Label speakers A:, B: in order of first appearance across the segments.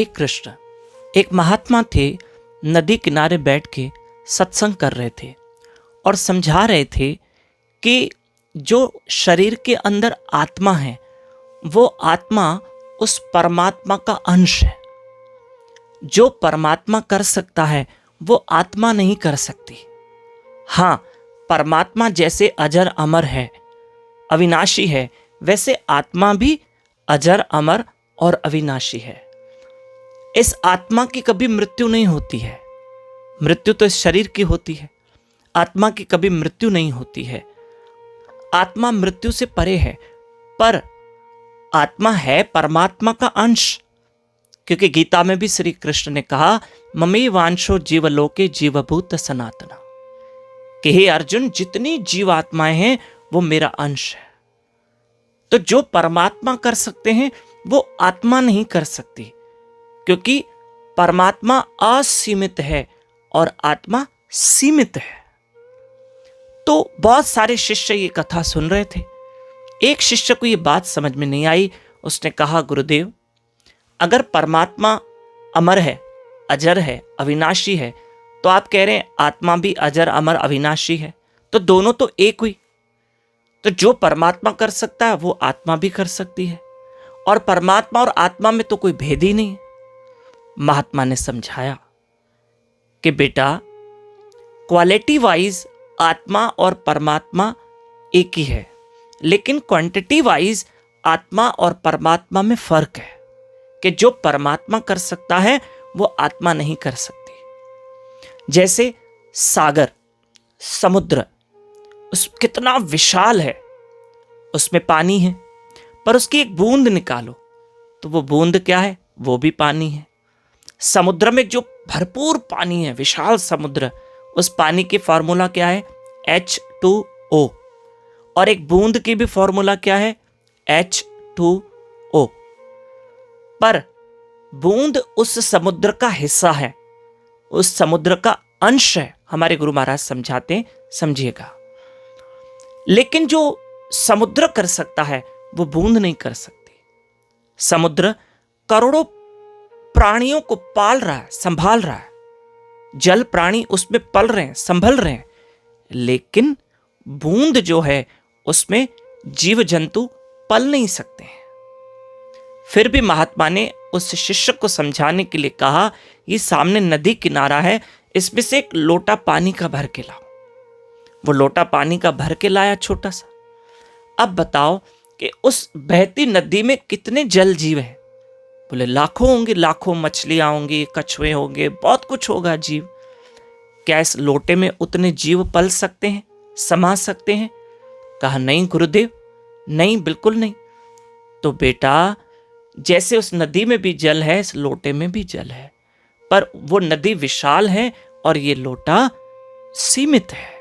A: एक कृष्ण एक महात्मा थे, नदी किनारे बैठ के सत्संग कर रहे थे और समझा रहे थे कि जो शरीर के अंदर आत्मा है वो आत्मा उस परमात्मा का अंश है। जो परमात्मा कर सकता है वो आत्मा नहीं कर सकती। हाँ, परमात्मा जैसे अजर अमर है, अविनाशी है, वैसे आत्मा भी अजर अमर और अविनाशी है। इस आत्मा की कभी मृत्यु नहीं होती है। मृत्यु तो इस शरीर की होती है, आत्मा की कभी मृत्यु नहीं होती है। आत्मा मृत्यु से परे है, पर आत्मा है परमात्मा का अंश। क्योंकि गीता में भी श्री कृष्ण ने कहा, ममे वांशो जीवलोके जीवभूत सनातना, कि हे अर्जुन, जितनी जीवात्माएं हैं वो मेरा अंश है। तो जो परमात्मा कर सकते हैं वो आत्मा नहीं कर सकती, क्योंकि परमात्मा असीमित है और आत्मा सीमित है। तो बहुत सारे शिष्य ये कथा सुन रहे थे। एक शिष्य को ये बात समझ में नहीं आई। उसने कहा, गुरुदेव, अगर परमात्मा अमर है, अजर है, अविनाशी है, तो आप कह रहे हैं आत्मा भी अजर अमर अविनाशी है, तो दोनों तो एक हुई। तो जो परमात्मा कर सकता है वो आत्मा भी कर सकती है, और परमात्मा और आत्मा में तो कोई भेद ही नहीं है। महात्मा ने समझाया कि बेटा, क्वालिटी वाइज आत्मा और परमात्मा एक ही है, लेकिन क्वांटिटी वाइज आत्मा और परमात्मा में फर्क है कि जो परमात्मा कर सकता है वो आत्मा नहीं कर सकती। जैसे सागर, समुद्र, उस कितना विशाल है, उसमें पानी है, पर उसकी एक बूंद निकालो तो वो बूंद क्या है? वो भी पानी है। समुद्र में जो भरपूर पानी है, विशाल समुद्र, उस पानी की फॉर्मूला क्या है? H2O। और एक बूंद की भी फॉर्मूला क्या है? H2O। पर बूंद उस समुद्र का हिस्सा है, उस समुद्र का अंश है। हमारे गुरु महाराज समझाते हैं, समझिएगा। लेकिन जो समुद्र कर सकता है वो बूंद नहीं कर सकती। समुद्र करोड़ों प्राणियों को पाल रहा है, संभाल रहा है। जल प्राणी उसमें पल रहे हैं, संभल रहे हैं, लेकिन बूंद जो है उसमें जीव जंतु पल नहीं सकते हैं। फिर भी महात्मा ने उस शिष्य को समझाने के लिए कहा, ये सामने नदी किनारा है, इसमें से एक लोटा पानी का भर के लाओ। वो लोटा पानी का भर के लाया, छोटा सा। अब बताओ कि उस बहती नदी में कितने जल जीव हैं? बोले लाखों होंगे, लाखों मछलियां होंगी, कछुए होंगे, बहुत कुछ होगा जीव। क्या इस लोटे में उतने जीव पल सकते हैं, समा सकते हैं? कहा, नहीं गुरुदेव, नहीं, बिल्कुल नहीं। तो बेटा, जैसे उस नदी में भी जल है, इस लोटे में भी जल है, पर वो नदी विशाल है और ये लोटा सीमित है।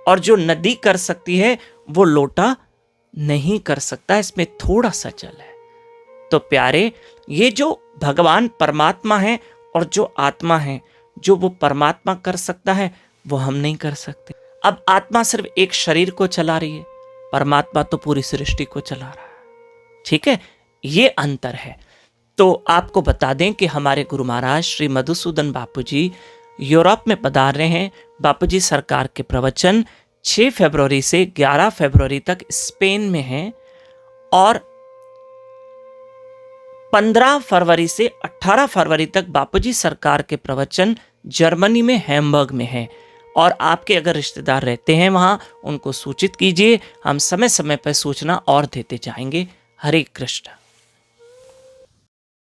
A: और जो नदी कर सकती है वो लोटा नहीं कर सकता, इसमें थोड़ा सा जल है। तो प्यारे, ये जो भगवान परमात्मा है और जो आत्मा है, जो वो परमात्मा कर सकता है वो हम नहीं कर सकते। अब आत्मा सिर्फ एक शरीर को चला रही है, परमात्मा तो पूरी सृष्टि को चला रहा है। ठीक है, ये अंतर है। तो आपको बता दें कि हमारे गुरु महाराज श्री मधुसूदन बापू जी यूरोप में पधार रहे हैं। बापू जी सरकार के प्रवचन 6 फरवरी से 11 फरवरी तक स्पेन में हैं, और 15 फरवरी से 18 फरवरी तक बापूजी सरकार के प्रवचन जर्मनी में हैम्बर्ग में है। और आपके अगर रिश्तेदार रहते हैं वहां, उनको सूचित कीजिए, हम समय समय पर सूचना और देते जाएंगे। हरे कृष्ण।